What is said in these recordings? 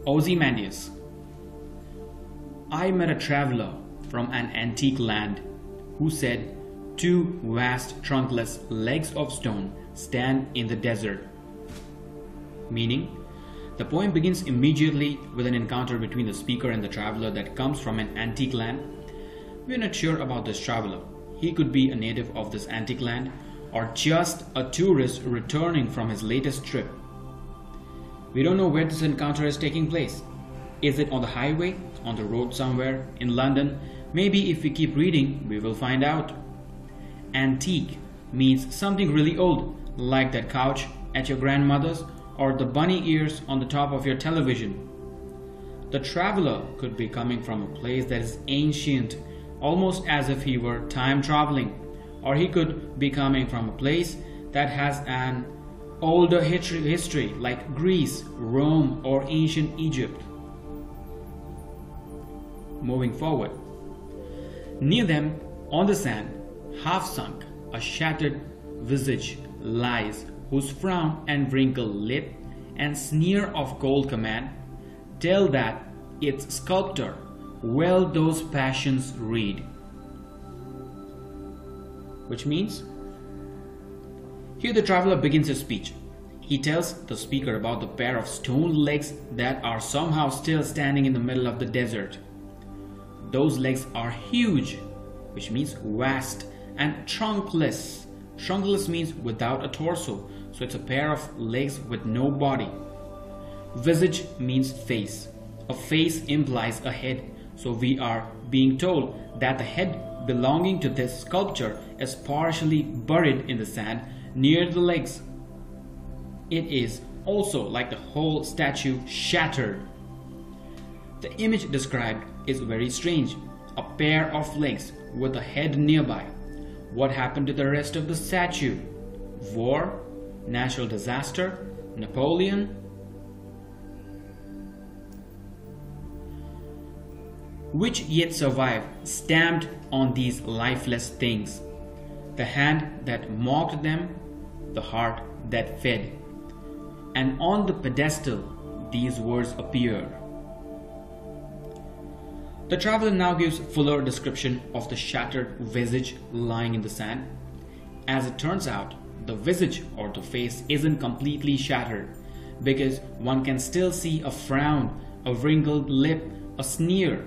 Ozymandias. I met a traveler from an antique land who said, "Two vast trunkless legs of stone stand in the desert." Meaning, the poem begins immediately with an encounter between the speaker and the traveler that comes from an antique land. We are not sure about this traveler. He could be a native of this antique land or just a tourist returning from his latest trip. We don't know where this encounter is taking place. Is it on the highway, on the road somewhere, in London? Maybe if we keep reading, we will find out. Antique means something really old, like that couch at your grandmother's or the bunny ears on the top of your television. The traveler could be coming from a place that is ancient, almost as if he were time traveling, or he could be coming from a place that has an older history like Greece, Rome, or ancient Egypt. Moving forward, near them on the sand, half sunk, a shattered visage lies, whose frown and wrinkled lip and sneer of cold command tell that its sculptor well those passions read. Which means, here the traveler begins his speech. He tells the speaker about the pair of stone legs that are somehow still standing in the middle of the desert. Those legs are huge, which means vast, and trunkless. Trunkless means without a torso, so it's a pair of legs with no body. Visage means face. A face implies a head, so we are being told that the head belonging to this sculpture is partially buried in the sand near the legs. It is also, like the whole statue, shattered. The image described is very strange. A pair of legs with a head nearby. What happened to the rest of the statue? War? Natural disaster? Napoleon? Which yet survive, stamped on these lifeless things? The hand that mocked them, the heart that fed. And on the pedestal, these words appear. The traveler now gives fuller description of the shattered visage lying in the sand. As it turns out, the visage or the face isn't completely shattered, because one can still see a frown, a wrinkled lip, a sneer.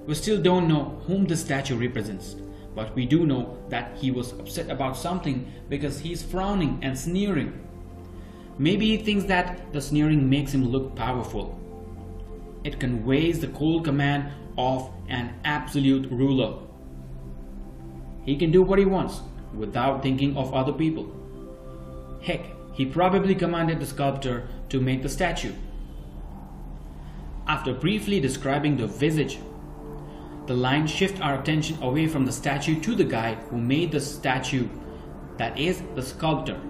We still don't know whom the statue represents, but we do know that he was upset about something because he's frowning and sneering. Maybe he thinks that the sneering makes him look powerful. It conveys the cold command of an absolute ruler. He can do what he wants without thinking of other people. Heck, he probably commanded the sculptor to make the statue. After briefly describing the visage, the lines shift our attention away from the statue to the guy who made the statue, that is, the sculptor.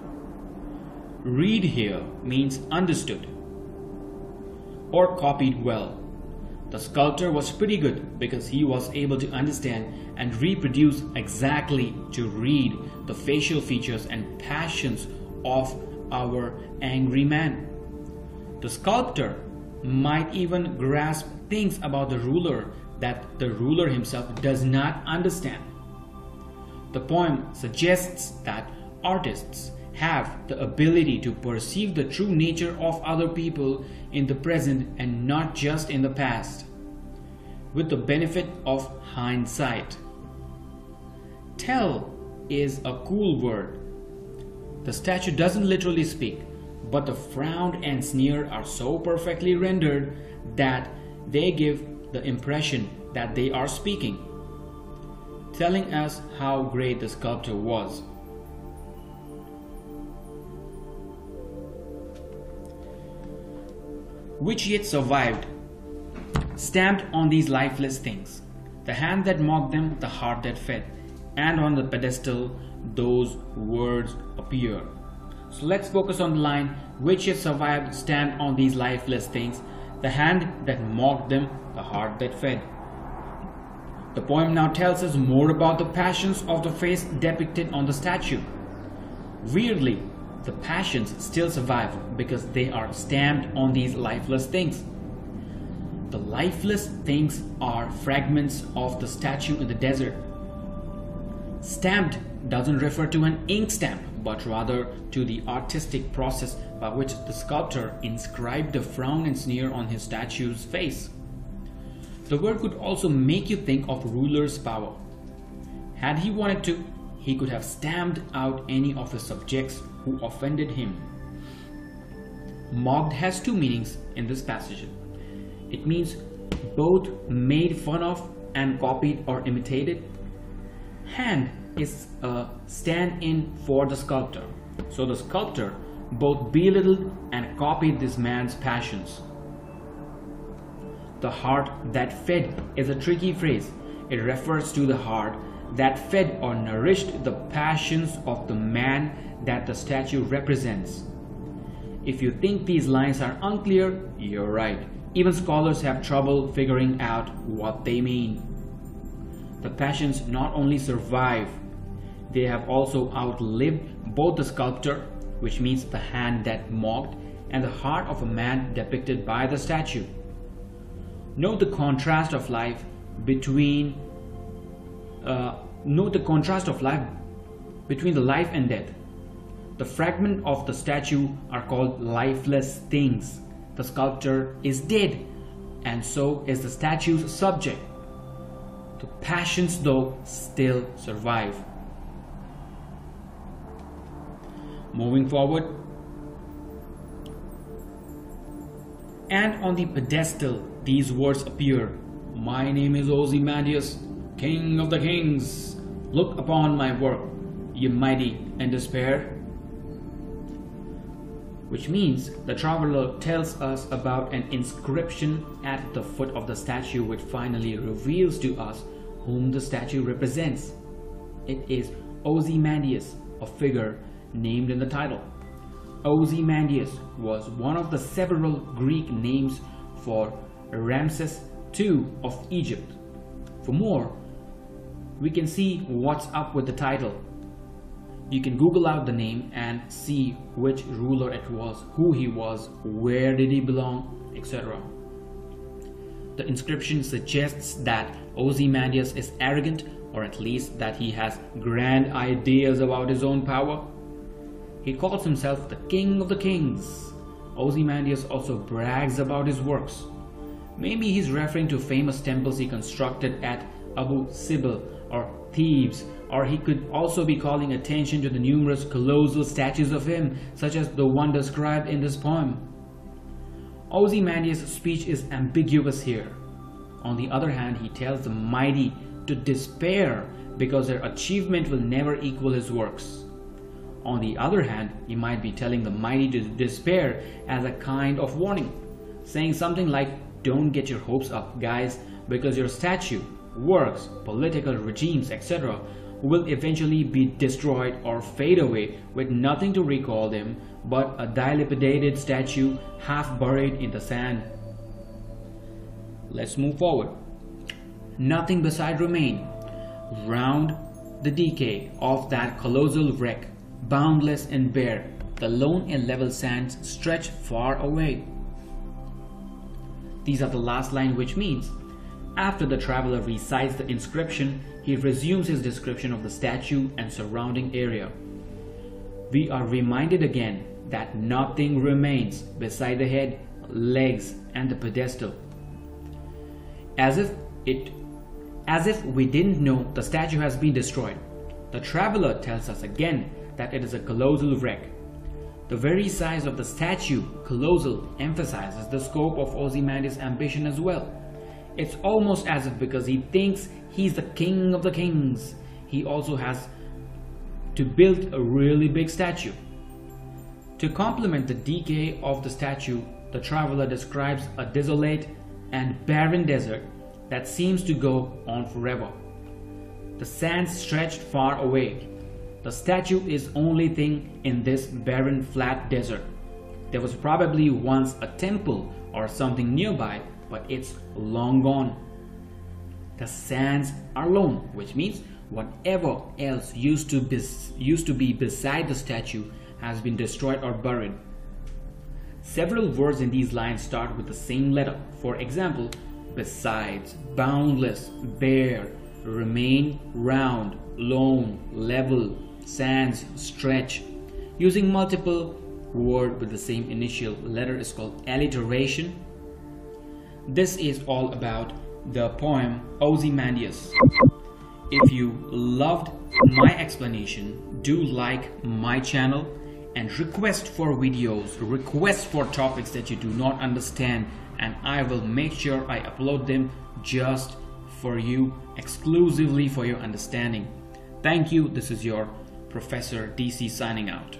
Read here means understood or copied well. The sculptor was pretty good because he was able to understand and reproduce exactly to read the facial features and passions of our angry man. The sculptor might even grasp things about the ruler that the ruler himself does not understand. The poem suggests that artists have the ability to perceive the true nature of other people in the present and not just in the past, with the benefit of hindsight. Tell is a cool word. The statue doesn't literally speak, but the frown and sneer are so perfectly rendered that they give the impression that they are speaking, telling us how great the sculptor was. Which yet survived, stamped on these lifeless things, the hand that mocked them, the heart that fed, and on the pedestal those words appear. So let's focus on the line, which yet survived, stand on these lifeless things, the hand that mocked them, the heart that fed. The poem now tells us more about the passions of the face depicted on the statue. Weirdly, the passions still survive because they are stamped on these lifeless things. The lifeless things are fragments of the statue in the desert. Stamped doesn't refer to an ink stamp, but rather to the artistic process by which the sculptor inscribed a frown and sneer on his statue's face. The word could also make you think of ruler's power. Had he wanted to, he could have stamped out any of his subjects who offended him. Mocked has two meanings in this passage. It means both made fun of and copied or imitated. Hand is a stand-in for the sculptor. So the sculptor both belittled and copied this man's passions. The heart that fed is a tricky phrase. It refers to the heart that fed or nourished the passions of the man that the statue represents. If you think these lines are unclear, you're right. Even scholars have trouble figuring out what they mean. The passions not only survive, they have also outlived both the sculptor, which means the hand that mocked, and the heart of a man depicted by the statue. Note the contrast of life between the life and death. The fragment of the statue are called lifeless things. The sculptor is dead, and so is the statue's subject. The passions, though, still survive. Moving forward. And on the pedestal, these words appear. My name is Ozymandias, King of the Kings. Look upon my work, ye mighty in despair. Which means the traveler tells us about an inscription at the foot of the statue, which finally reveals to us whom the statue represents. It is Ozymandias, a figure named in the title. Ozymandias was one of the several Greek names for Ramses II of Egypt. For more, we can see what's up with the title. You can Google out the name and see which ruler it was, who he was, where did he belong, etc. The inscription suggests that Ozymandias is arrogant, or at least that he has grand ideas about his own power. He calls himself the King of the Kings. Ozymandias also brags about his works. Maybe he's referring to famous temples he constructed at Abu Sibyl or Thebes, or he could also be calling attention to the numerous colossal statues of him, such as the one described in this poem. Ozymandias' speech is ambiguous here. On the other hand, he tells the mighty to despair because their achievement will never equal his works. On the other hand, he might be telling the mighty to despair as a kind of warning, saying something like, don't get your hopes up, guys, because your statue, works, political regimes, etc. will eventually be destroyed or fade away with nothing to recall them but a dilapidated statue half buried in the sand. Let's move forward. Nothing beside remain. Round the decay of that colossal wreck, boundless and bare, the lone and level sands stretch far away. These are the last line, which means after the traveler recites the inscription, he resumes his description of the statue and surrounding area. We are reminded again that nothing remains beside the head, legs, and the pedestal. As if we didn't know the statue has been destroyed, the traveler tells us again that it is a colossal wreck. The very size of the statue, colossal, emphasizes the scope of Ozymandias' ambition as well. It's almost as if because he thinks he's the king of the kings, he also has to build a really big statue. To complement the decay of the statue, the traveler describes a desolate and barren desert that seems to go on forever. The sands stretched far away. The statue is only thing in this barren flat desert. There was probably once a temple or something nearby, but it's long gone. The sands are lone, which means whatever else used to be beside the statue has been destroyed or buried. Several words in these lines start with the same letter. For example, besides, boundless, bare, remain, round, lone, level, sans, stretch. Using multiple word with the same initial letter is called alliteration. This is all about the poem Ozymandias. If you loved my explanation, do like my channel and request for videos, request for topics that you do not understand, and I will make sure I upload them just for you, exclusively for your understanding. Thank you. This is your Professor DC signing out.